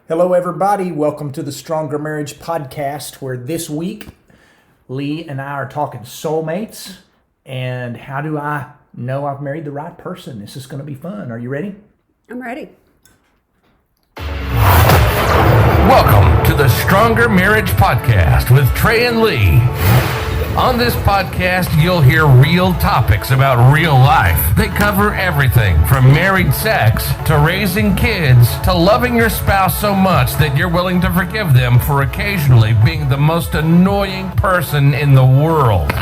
Hello, everybody. Welcome to the Stronger Marriage Podcast, where this week Lee and I are talking soulmates and how do I know I've married the right person. This is going to be fun. Are you ready? I'm ready. Welcome to the Stronger Marriage Podcast with Trey and Lee. On this podcast, you'll hear real topics about real life. They cover everything from married sex to raising kids to loving your spouse so much that you're willing to forgive them for occasionally being the most annoying person in the world.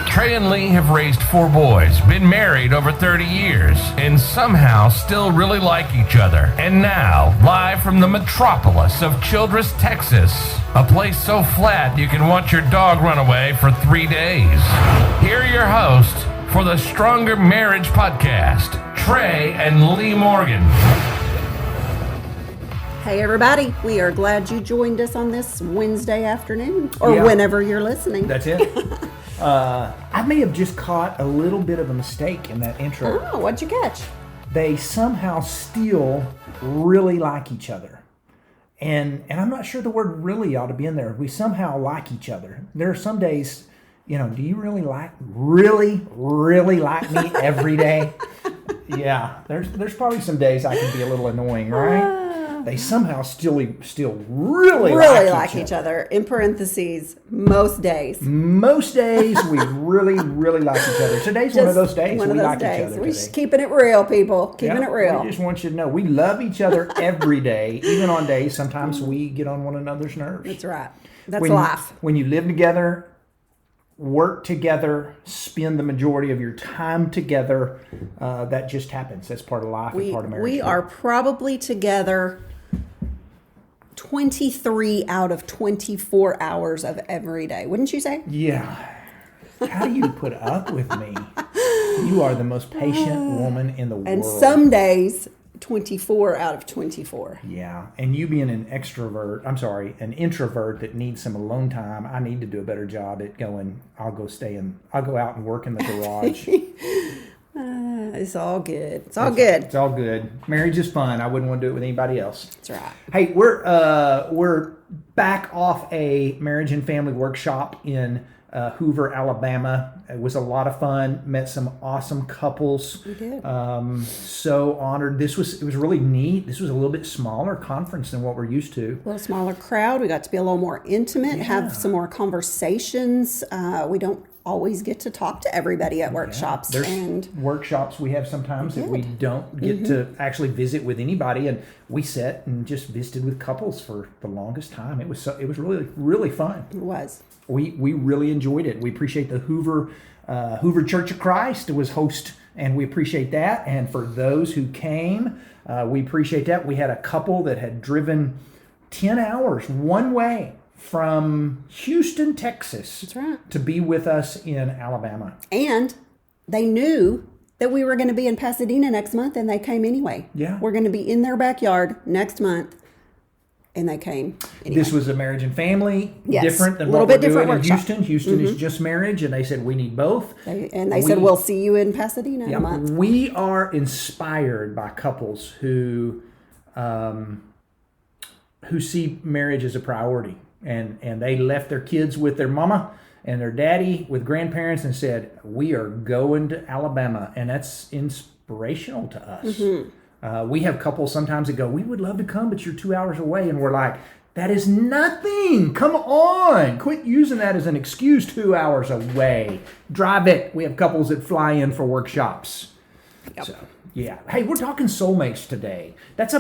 Trey and Lee have raised 4 boys, been married over 30 years, and somehow still really like each other. And now, live from the metropolis of Childress, Texas, a place so flat you can watch your dog run away for 3 days. Here are your hosts for the Stronger Marriage Podcast, Trey and Lee Morgan. Hey everybody, we are glad you joined us on this Wednesday afternoon, or whenever you're listening. That's it. I may have just caught a little bit of a mistake in that intro. Oh, what'd you catch? They somehow still really like each other. And I'm not sure the word really ought to be in there. We somehow like each other. There are some days, do you really like me every day? Yeah, there's probably some days I can be a little annoying, right? They somehow still really like each other. In parentheses, most days. Most days we really like each other. Today's one of those days we like each other. We're just keeping it real, people. Keeping it real. We just want you to know we love each other every day, even on days sometimes we get on one another's nerves. That's right. That's life. When you live together, work together, spend the majority of your time together, that just happens. That's part of life and part of marriage. We are probably together 23 out of 24 hours of every day. Wouldn't you say? Yeah. How do you put up with me? You are the most patient woman in the world. And some days, 24 out of 24. Yeah. And you being an introvert that needs some alone time, I need to do a better job at going, I'll go out and work in the garage. It's all good. It's all good. It's all good. Marriage is fun. I wouldn't want to do it with anybody else. That's right. Hey, we're back off a marriage and family workshop in Hoover, Alabama. It was a lot of fun. Met some awesome couples. We did. So honored. It was really neat. This was a little bit smaller conference than what we're used to. A little smaller crowd. We got to be a little more intimate, have some more conversations. We don't always get to talk to everybody at workshops. There's workshops we have sometimes that we don't get to actually visit with anybody, and we sat and just visited with couples for the longest time. It was really fun. It was. We really enjoyed it. We appreciate the Hoover Church of Christ was host, and we appreciate that. And for those who came, we appreciate that. We had a couple that had driven 10 hours one way from Houston, Texas. That's right. To be with us in Alabama. And they knew that we were going to be in Pasadena next month, and they came anyway. Yeah. We're going to be in their backyard next month. And they came anyway. This was a marriage and family, yes. Different than what we're doing in Houston. Houston is just marriage, and they said we need both. They said we'll see you in Pasadena in a month. We are inspired by couples who see marriage as a priority, and they left their kids with their mama and their daddy with grandparents and said, we are going to Alabama, and that's inspirational to us. Mm-hmm. We have couples sometimes that go, we would love to come, but you're 2 hours away. And we're like, that is nothing. Come on. Quit using that as an excuse. 2 hours away. Drive it. We have couples that fly in for workshops. Yep. So, yeah. Hey, we're talking soulmates today. That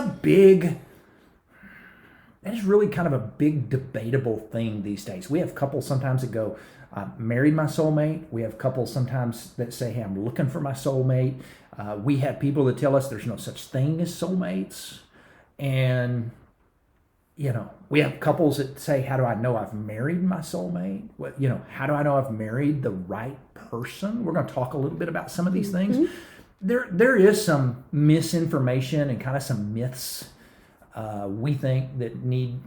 is really kind of a big debatable thing these days. We have couples sometimes that go, I married my soulmate. We have couples sometimes that say, hey, I'm looking for my soulmate. We have people that tell us there's no such thing as soulmates. And, we have couples that say, how do I know I've married my soulmate? How do I know I've married the right person? We're going to talk a little bit about some of these things. There is some misinformation and kind of some myths we think that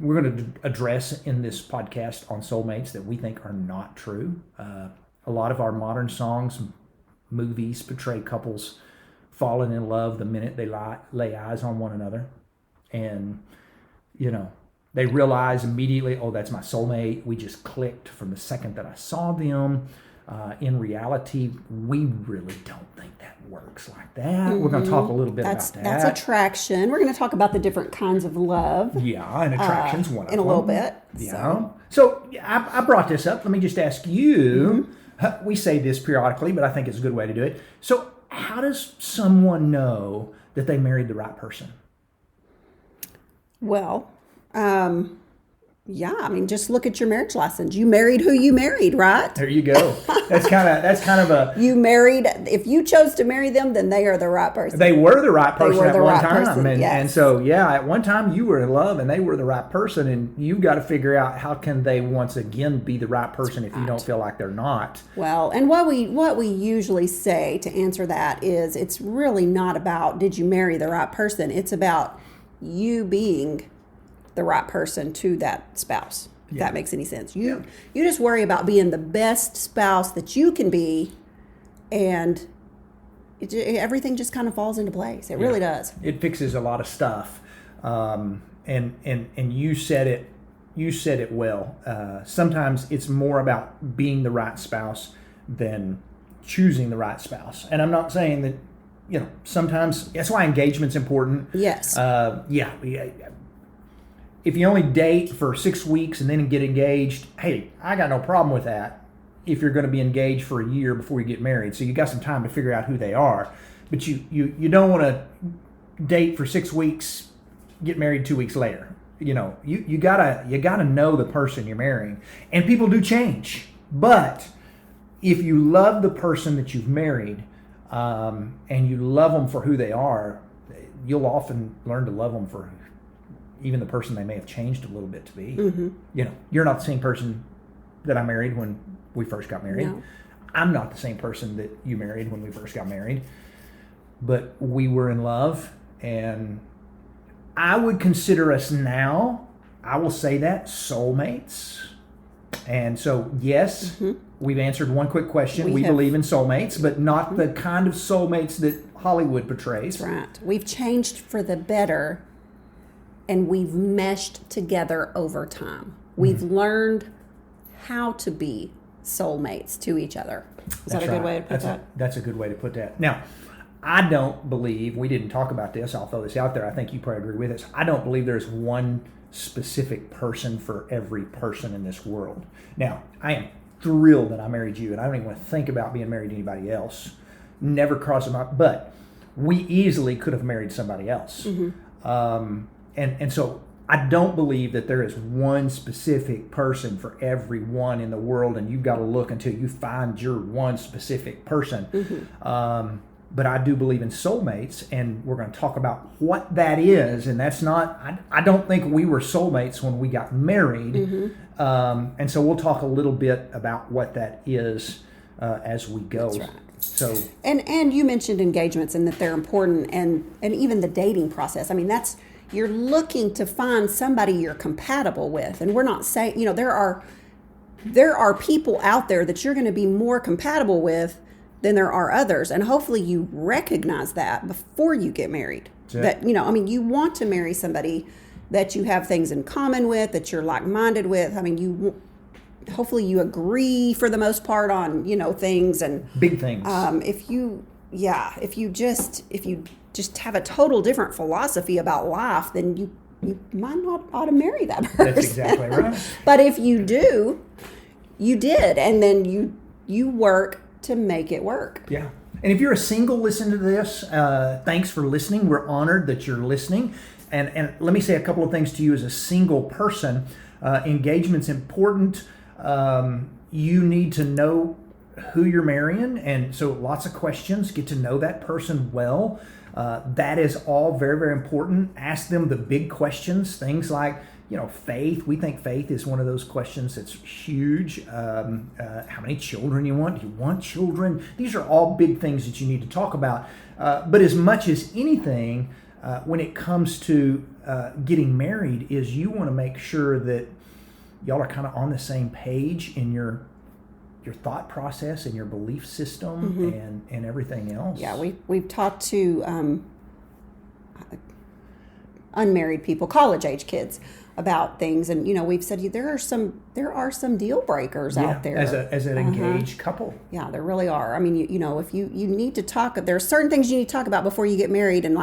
we're going to address in this podcast on soulmates that we think are not true. A lot of our modern songs, movies portray couples falling in love the minute they lay eyes on one another. And they realize immediately, oh, that's my soulmate. We just clicked from the second that I saw them. In reality, we really don't think that works like that. We're going to talk a little bit about that. That's attraction. We're going to talk about the different kinds of love. Yeah, and attraction's one of them. In a little bit. Yeah. So I brought this up. Let me just ask you. We say this periodically, but I think it's a good way to do it. So how does someone know that they married the right person? Well, just look at your marriage license. You married who you married, right? There you go. That's kind of a. You married. If you chose to marry them, then they are the right person. They were the right person at one time, person, yes. And so at one time you were in love, and they were the right person, and you got to figure out how can they once again be the right person if you don't feel like they're not. Well, and what we usually say to answer that is it's really not about did you marry the right person. It's about you being the right person to that spouse, if that makes any sense. You just worry about being the best spouse that you can be, and everything just kind of falls into place. It really does. It fixes a lot of stuff, and you said it well. Sometimes it's more about being the right spouse than choosing the right spouse. And I'm not saying that sometimes that's why engagement's important. Yes. If you only date for 6 weeks and then get engaged, hey, I got no problem with that if you're going to be engaged for a year before you get married. So you got some time to figure out who they are. But you don't want to date for 6 weeks, get married 2 weeks later. You gotta know the person you're marrying. And people do change. But if you love the person that you've married, and you love them for who they are, you'll often learn to love them for even the person they may have changed a little bit to be. You're not the same person that I married when we first got married. No. I'm not the same person that you married when we first got married. But we were in love, and I would consider us now, I will say that, soulmates. And so, yes, we've answered one quick question. We believe in soulmates, but not the kind of soulmates that Hollywood portrays. That's right. We've changed for the better, and we've meshed together over time. We've learned how to be soulmates to each other. Is that a good way to put that? That's a good way to put that. Now, I don't believe, we didn't talk about this, I'll throw this out there, I think you probably agree with this, I don't believe there's one specific person for every person in this world. Now, I am thrilled that I married you, and I don't even want to think about being married to anybody else. Never crossed my mind, but we easily could have married somebody else. And so I don't believe that there is one specific person for everyone in the world, and you've got to look until you find your one specific person. But I do believe in soulmates, and we're going to talk about what that is. And that's not, I don't think we were soulmates when we got married. And so we'll talk a little bit about what that is as we go. That's right. So and you mentioned engagements and that they're important, and even the dating process. I mean, you're looking to find somebody you're compatible with, and we're not saying there are people out there that you're going to be more compatible with than there are others, and hopefully you recognize that before you get married. Yeah. That you want to marry somebody that you have things in common with, that you're like-minded with. I mean, hopefully you agree for the most part on things and big things. If you just have a total different philosophy about life, then you might not ought to marry that person. That's exactly right. But if you do, you did, and then you work to make it work. Yeah. And if you're a single listening to this, thanks for listening. We're honored that you're listening. And let me say a couple of things to you as a single person. Engagement's important. You need to know who you're marrying, and so lots of questions. Get to know that person well. That is all very, very important. Ask them the big questions, things like, faith. We think faith is one of those questions that's huge. How many children you want? Do you want children? These are all big things that you need to talk about. But as much as anything, when it comes to getting married, is you want to make sure that y'all are kind of on the same page in your thought process and your belief system and everything else. Yeah, we've talked to unmarried people, college age kids, about things. And we've said there are some deal breakers out there as an engaged couple. Yeah, there really are. I mean, if you need to talk, there are certain things you need to talk about before you get married, and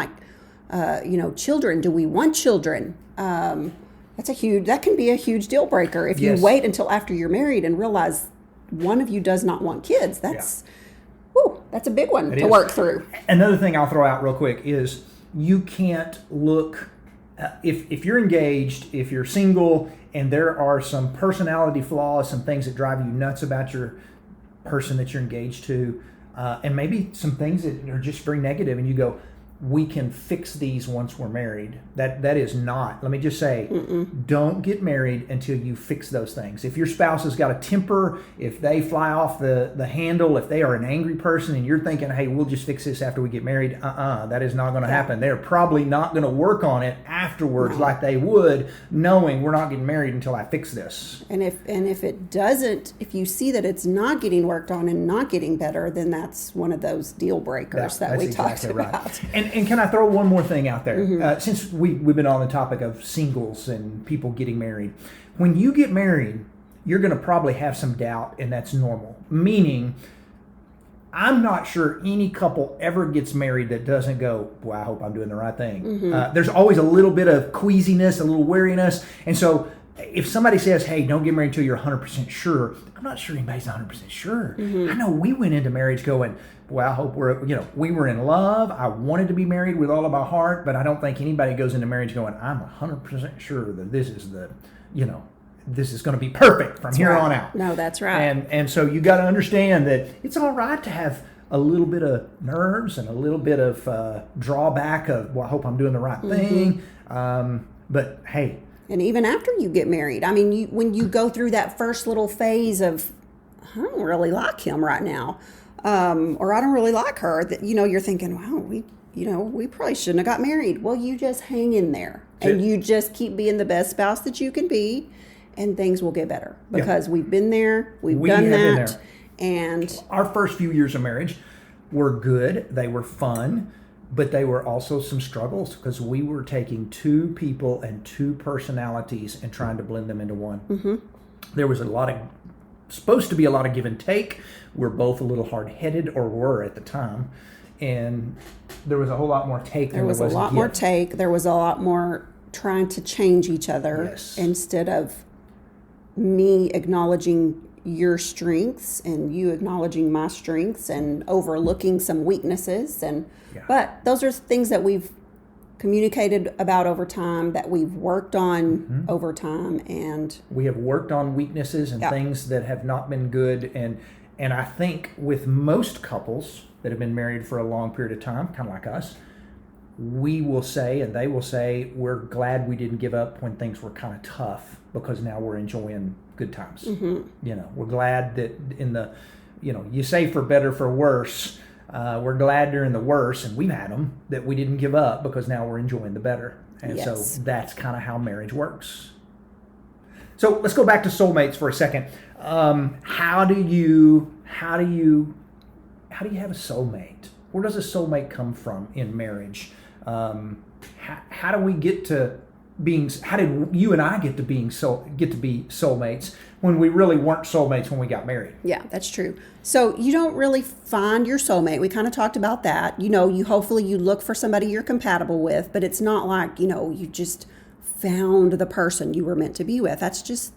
children. Do we want children? That can be a huge deal breaker if you wait until after you're married and realize one of you does not want kids. That's a big one to work through. Another thing I'll throw out real quick is you can't look, if you're engaged, if you're single, and there are some personality flaws, some things that drive you nuts about your person that you're engaged to, and maybe some things that are just very negative, and you go, we can fix these once we're married. That is not. Let me just say, don't get married until you fix those things. If your spouse has got a temper, if they fly off the handle, if they are an angry person and you're thinking, hey, we'll just fix this after we get married, that is not going to happen. They're probably not going to work on it afterwards like they would, knowing we're not getting married until I fix this. And if it doesn't, if you see that it's not getting worked on and not getting better, then that's one of those deal breakers that we talked about. And can I throw one more thing out there? Since we've been on the topic of singles and people getting married. When you get married, you're going to probably have some doubt, and that's normal. Meaning, I'm not sure any couple ever gets married that doesn't go, well, I hope I'm doing the right thing. There's always a little bit of queasiness, a little wariness. And so if somebody says, hey, don't get married until you're 100% sure, I'm not sure anybody's 100% sure. I know we went into marriage going, well, I hope we were in love. I wanted to be married with all of my heart, but I don't think anybody goes into marriage going, I'm 100% sure that this is this is going to be perfect from here on out. No, that's right. And so you got to understand that it's all right to have a little bit of nerves and a little bit of drawback of, well, I hope I'm doing the right thing. But hey. And even after you get married, I mean, when you go through that first little phase of, I don't really like him right now, or I don't really like her, that you're thinking, wow, we probably shouldn't have got married. Well, you just hang in there and you just keep being the best spouse that you can be, and things will get better because we've been there, we've done that, and our first few years of marriage were good. They were fun. But they were also some struggles because we were taking two people and two personalities and trying to blend them into one. There was supposed to be a lot of give and take. We're both a little hard-headed, or were at the time. And there was a whole lot more take than there was a lot more take. There was a lot more trying to change each other instead of me acknowledging your strengths and you acknowledging my strengths and overlooking some weaknesses. But those are things that we've communicated about over time, that we've worked on over time, and we have worked on weaknesses and things that have not been good. And I think with most couples that have been married for a long period of time, kind of like us, we will say, and they will say, we're glad we didn't give up when things were kind of tough, because now we're enjoying good times. We're glad that you say for better, for worse. We're glad during the worst, and we've had them, that we didn't give up, because now we're enjoying the better. And so that's kind of how marriage works. So let's go back to soulmates for a second. How do you have a soulmate? Where does a soulmate come from in marriage? How do we get to being? How did you and I get to be soulmates when we really weren't soulmates when we got married? Yeah, that's true. So you don't really find your soulmate. We kind of talked about that. You hopefully you look for somebody you're compatible with, but it's not like you just found the person you were meant to be with. That's just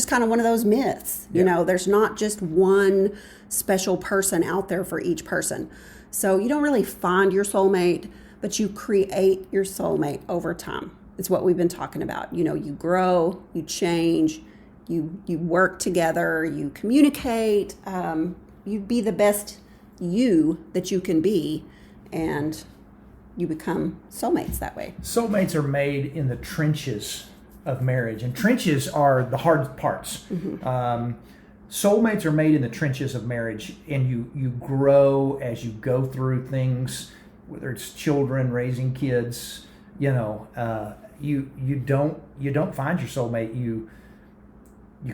kind of one of those myths. There's not just one special person out there for each person. So you don't really find your soulmate, but you create your soulmate over time. It's what we've been talking about. You grow, you change, you work together, you communicate, you be the best you that you can be, and you become soulmates that way. Soulmates are made in the trenches of marriage, and trenches are the hard parts. Soulmates are made in the trenches of marriage, and you grow as you go through things, whether it's children, raising kids. You don't find your soulmate. You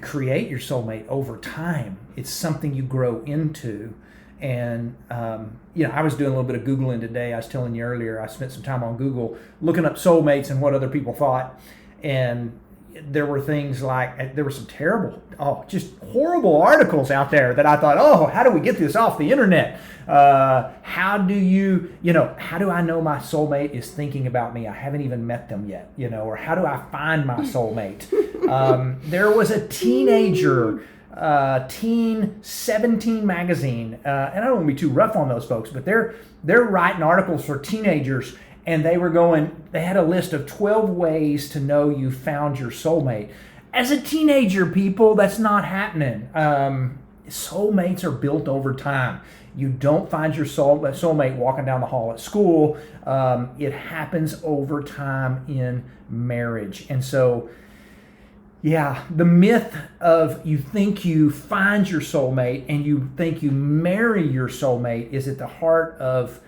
create your soulmate over time. It's something you grow into, And, I was doing a little bit of Googling today. I was telling you earlier, I spent some time on Google looking up soulmates and what other people thought. And there were things like, there were some terrible, just horrible articles out there that I thought, how do we get this off the internet? How do I know my soulmate is thinking about me? I haven't even met them yet, or how do I find my soulmate? There was a teenager, Teen 17 magazine, and I don't want to be too rough on those folks, but they're writing articles for teenagers, and they had a list of 12 ways to know you found your soulmate. As a teenager, people, that's not happening. Soulmates are built over time. You don't find your soulmate walking down the hall at school. It happens over time in marriage. And so, the myth of you think you find your soulmate and you think you marry your soulmate is at the heart of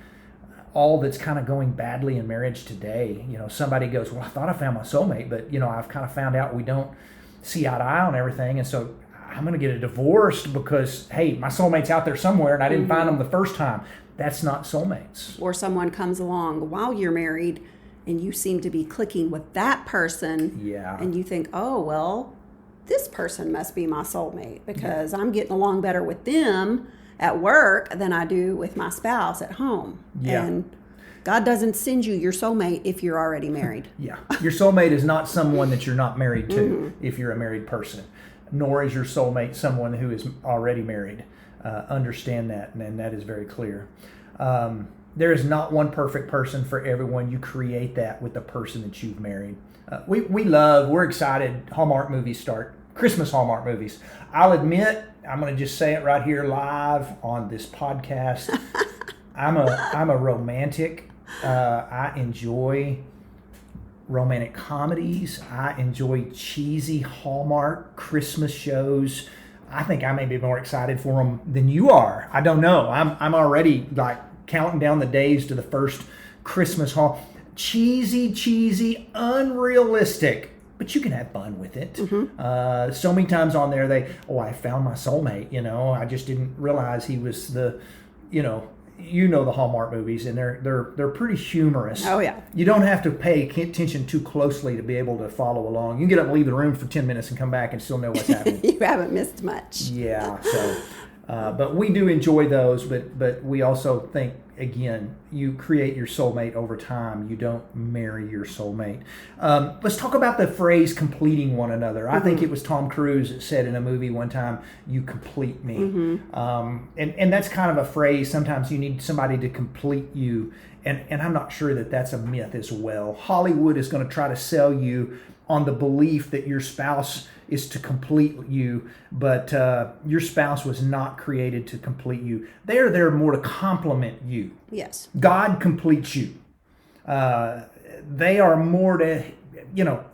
all that's kind of going badly in marriage today. Somebody goes, well, I thought I found my soulmate, but I've kind of found out we don't see eye to eye on everything, and so I'm going to get a divorce because, hey, my soulmate's out there somewhere and I didn't find them the first time. That's not soulmates. Or someone comes along while you're married and you seem to be clicking with that person. Yeah. And you think, oh, well, this person must be my soulmate because I'm getting along better with them at work than I do with my spouse at home. Yeah. And God doesn't send you your soulmate if you're already married. Yeah. Your soulmate is not someone that you're not married to if you're a married person, nor is your soulmate someone who is already married. Understand that, and that is very clear. There is not one perfect person for everyone. You create that with the person that you've married. We're excited. Hallmark movies start. Christmas Hallmark movies. I'll admit, I'm going to just say it right here live on this podcast. I'm a romantic. I enjoy romantic comedies. I enjoy cheesy Hallmark Christmas shows. I think I may be more excited for them than you are. I don't know. I'm already like counting down the days to the first Christmas cheesy, unrealistic, but you can have fun with it. So many times on there, I found my soulmate. I just didn't realize he was the, the Hallmark movies, and they're pretty humorous. Oh yeah. You don't have to pay attention too closely to be able to follow along. You can get up and leave the room for 10 minutes and come back and still know what's happening. You haven't missed much. Yeah. So, but we do enjoy those. But we also think, again, you create your soulmate over time. You don't marry your soulmate. Let's talk about the phrase completing one another. I think it was Tom Cruise that said in a movie one time, "You complete me." And that's kind of a phrase. Sometimes you need somebody to complete you. And I'm not sure that that's a myth as well. Hollywood is going to try to sell you on the belief that your spouse is to complete you, but your spouse was not created to complete you. They are there more to complement you. Yes. God completes you. They are more to,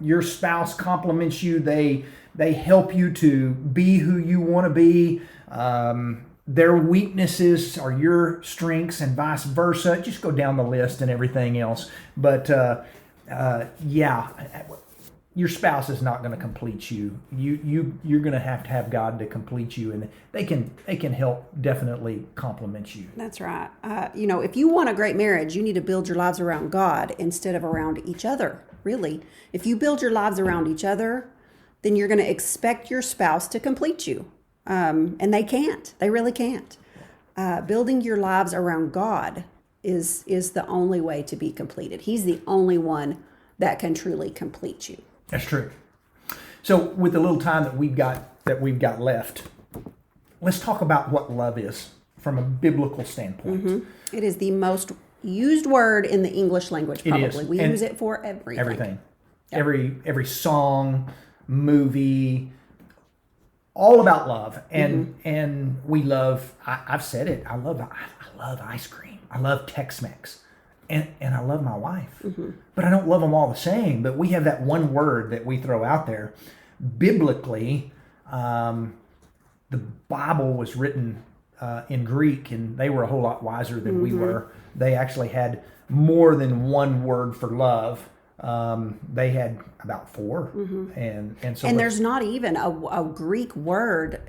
your spouse complements you. They help you to be who you want to be. Their weaknesses are your strengths and vice versa. Just go down the list and everything else. But your spouse is not going to complete you. You're going to have God to complete you, and they can help definitely complement you. That's right. If you want a great marriage, you need to build your lives around God instead of around each other. Really, if you build your lives around each other, then you're going to expect your spouse to complete you, and they can't. They really can't. Building your lives around God is the only way to be completed. He's the only one that can truly complete you. That's true. So with the little time that we've got left, let's talk about what love is from a biblical standpoint. It is the most used word in the English language, probably. It is. We use it for everything. Everything. Yep. Every song, movie, all about love. And we love, I've said it, I love ice cream. I love Tex-Mex. And I love my wife, but I don't love them all the same. But we have that one word that we throw out there. Biblically, the Bible was written in Greek, and they were a whole lot wiser than we were. They actually had more than one word for love. They had about 4, and so. And there's not even a Greek word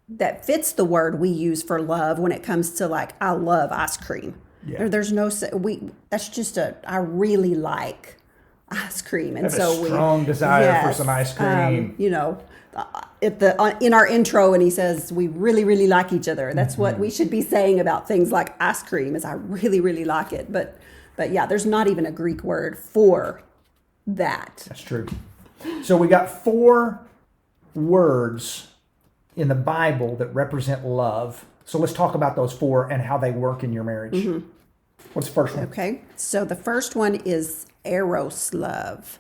that fits the word we use for love when it comes to like, I love ice cream. Yeah. There's no, that's just I really like ice cream. And I have so a strong desire for some ice cream. In our intro, and he says, we really, really like each other. That's what we should be saying about things like ice cream is I really, really like it. But yeah, there's not even a Greek word for that. That's true. So we got 4 words in the Bible that represent love. So let's talk about those 4 and how they work in your marriage. What's the first one? Okay. So the first one is eros love,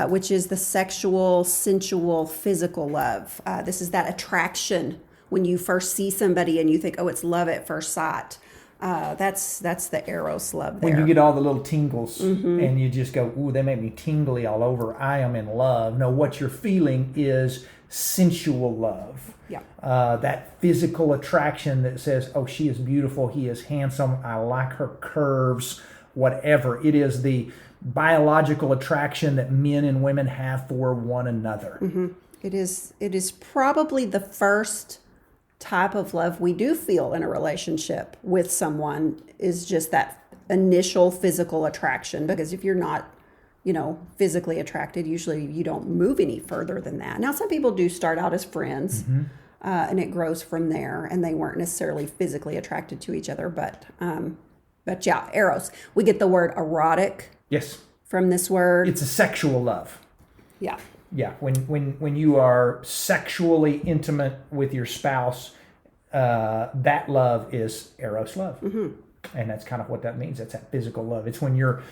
which is the sexual, sensual, physical love. This is that attraction when you first see somebody and you think, oh, it's love at first sight. That's the eros love there. When you get all the little tingles and you just go, ooh, they make me tingly all over. I am in love. No, what you're feeling is sensual love. Yeah. That physical attraction that says, oh, she is beautiful. He is handsome. I like her curves, whatever. It is the biological attraction that men and women have for one another. It is probably the first type of love we do feel in a relationship with someone is just that initial physical attraction, because if you're not physically attracted, usually you don't move any further than that. Now, some people do start out as friends, and it grows from there, and they weren't necessarily physically attracted to each other. But yeah, eros. We get the word erotic. Yes. From this word. It's a sexual love. Yeah. Yeah. When you are sexually intimate with your spouse, that love is eros love, and that's kind of what that means. That's that physical love. It's when your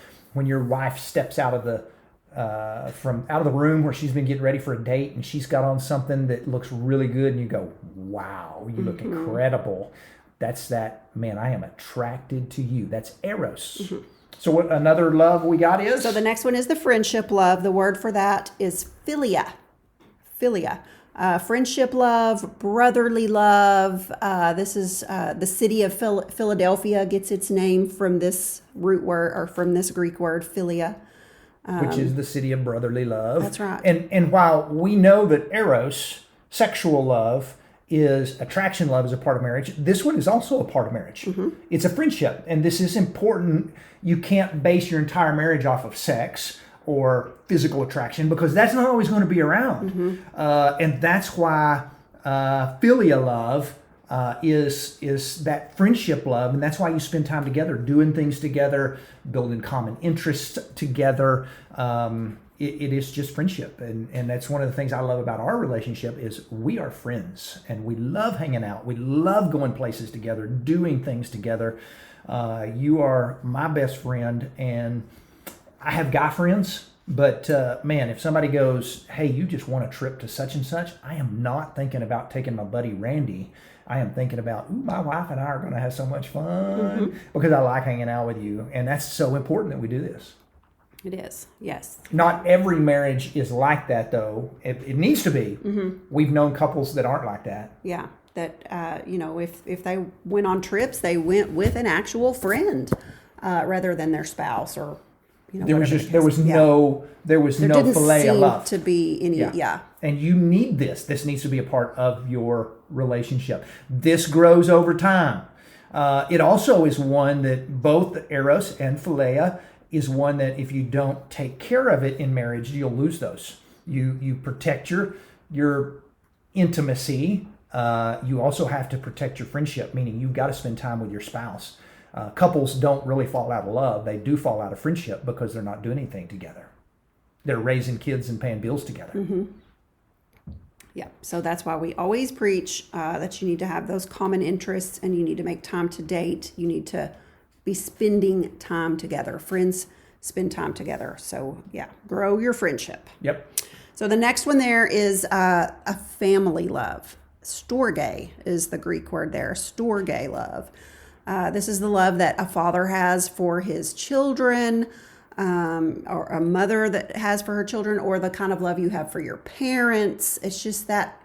wife steps out of the room where she's been getting ready for a date and she's got on something that looks really good and you go, wow, you look incredible. That's that, man, I am attracted to you. That's eros. So what another love we got is? So the next one is the friendship love. The word for that is philia. Philia. Friendship love, brotherly love. This is the city of Philadelphia gets its name from this root word, or from this Greek word, philia. Which is the city of brotherly love. That's right. And while we know that eros, sexual love, is attraction love is a part of marriage, this one is also a part of marriage. It's a friendship. And this is important. You can't base your entire marriage off of sex or physical attraction, because that's not always going to be around. And that's why philia love is that friendship love. And that's why you spend time together, doing things together, building common interests together. It is just friendship. And that's one of the things I love about our relationship is we are friends and we love hanging out. We love going places together, doing things together. You are my best friend, and I have guy friends, but man, if somebody goes, hey, you just want a trip to such and such, I am not thinking about taking my buddy Randy. I am thinking about, ooh, my wife and I are going to have so much fun because I like hanging out with you. And that's so important that we do this. It is, yes. Not every marriage is like that, though. It needs to be. We've known couples that aren't like that. Yeah, that, if they went on trips, they went with an actual friend rather than their spouse or there was no fillet of love to be any. Yeah. And you need this. This needs to be a part of your relationship. This grows over time. It also is one that both eros and philia is one that if you don't take care of it in marriage, you'll lose those. You protect your intimacy. You also have to protect your friendship, meaning you've got to spend time with your spouse. Couples don't really fall out of love. They do fall out of friendship because they're not doing anything together. They're raising kids and paying bills together. Yeah, so that's why we always preach that you need to have those common interests and you need to make time to date. You need to be spending time together. Friends spend time together. So yeah, grow your friendship. Yep. So the next one there is a family love. Storge is the Greek word there. Storge love. This is the love that a father has for his children, or a mother that has for her children, or the kind of love you have for your parents. It's just that,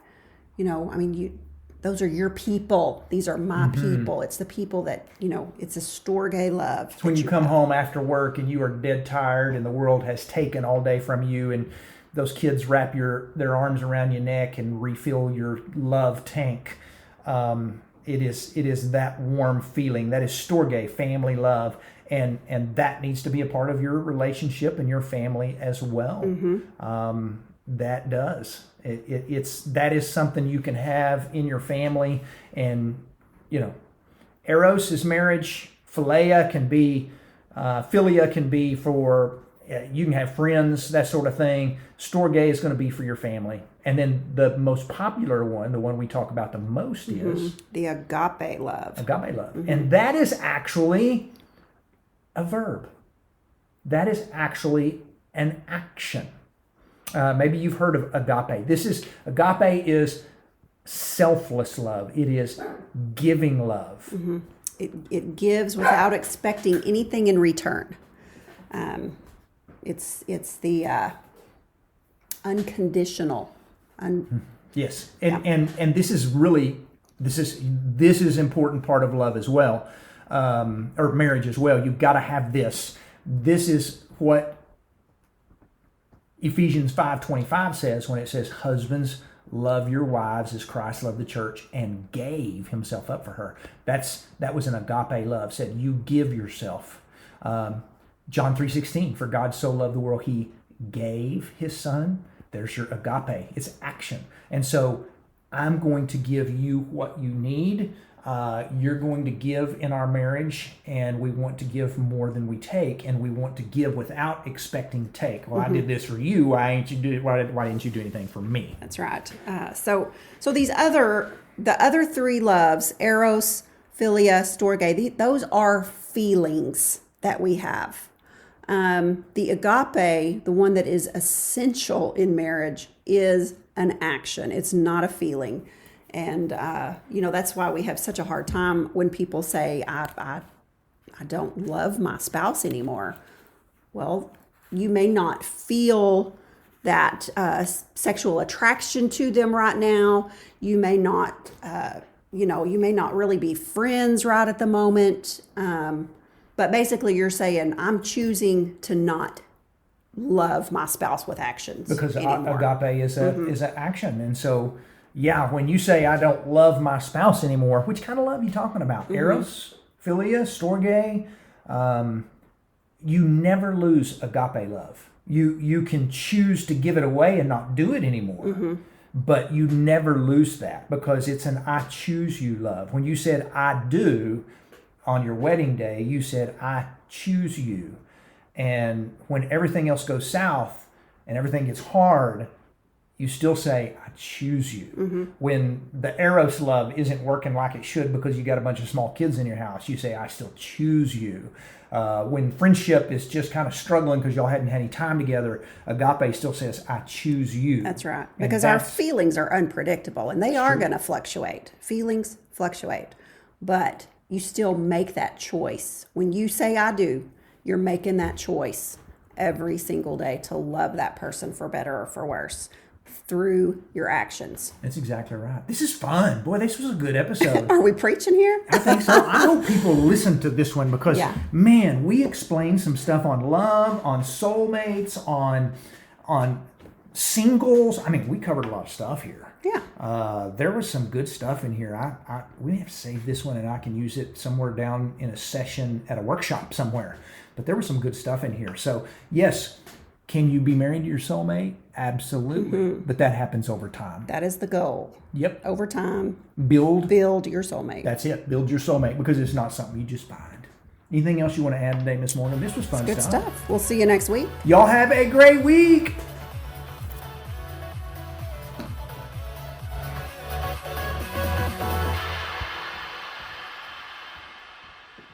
those are your people. These are my people. It's the people that, it's a storge love. It's when you come home after work and you are dead tired and the world has taken all day from you, and those kids wrap their arms around your neck and refill your love tank. It is that warm feeling. That is storge, family love, and that needs to be a part of your relationship and your family as well. That does. That is something you can have in your family, and eros is marriage. Philia can be for you can have friends, that sort of thing. Storge is going to be for your family. And then the most popular one, the one we talk about the most, is the agape love. Agape love. And that is actually a verb. That is actually an action. Maybe you've heard of agape. Agape is selfless love. It is giving love. It gives without expecting anything in return. It's the unconditional. Yes, and this is really this is important part of love as well, or marriage as well. You've got to have this. This is what Ephesians 5:25 says when it says, "Husbands, love your wives as Christ loved the church and gave himself up for her." That was an agape love. Said you give yourself. John 3:16, for God so loved the world, he gave his son. There's your agape. It's action. And so I'm going to give you what you need. You're going to give in our marriage, and we want to give more than we take, and we want to give without expecting take. Well, I did this for you. Why didn't you do anything for me? That's right. So the other three loves, eros, philia, storge, those are feelings that we have. The agape, the one that is essential in marriage, is an action. It's not a feeling. And, that's why we have such a hard time when people say, I don't love my spouse anymore. Well, you may not feel that sexual attraction to them right now. You may not, you may not really be friends right at the moment. But basically you're saying, I'm choosing to not love my spouse with actions because anymore. Agape is an action. And so, when you say I don't love my spouse anymore, which kind of love are you talking about? Eros, philia, storge. You never lose agape love. You can choose to give it away and not do it anymore. But you never lose that because it's an I choose you love. When you said I do on your wedding day, you said I choose you. And when everything else goes south and everything gets hard, you still say, I choose you. When the eros love isn't working like it should because you got a bunch of small kids in your house, you say, I still choose you. When friendship is just kind of struggling because y'all hadn't had any time together, agape still says, I choose you. That's right. Because our feelings are unpredictable and they are going to fluctuate. Feelings fluctuate. But you still make that choice. When you say I do, you're making that choice every single day to love that person for better or for worse through your actions. That's exactly right. This is fun. Boy, this was a good episode. Are we preaching here? I think so. I hope people listen to this one because, man, we explained some stuff on love, on soulmates, on singles. I mean, we covered a lot of stuff here. Yeah. There was some good stuff in here. We have to save this one and I can use it somewhere down in a session at a workshop somewhere. But there was some good stuff in here. So, yes, can you be married to your soulmate? Absolutely. But that happens over time. That is the goal. Yep. Over time. Build your soulmate. That's it. Build your soulmate because it's not something you just find. Anything else you want to add today, Miss Morgan? This was fun Good stuff. We'll see you next week. Y'all have a great week.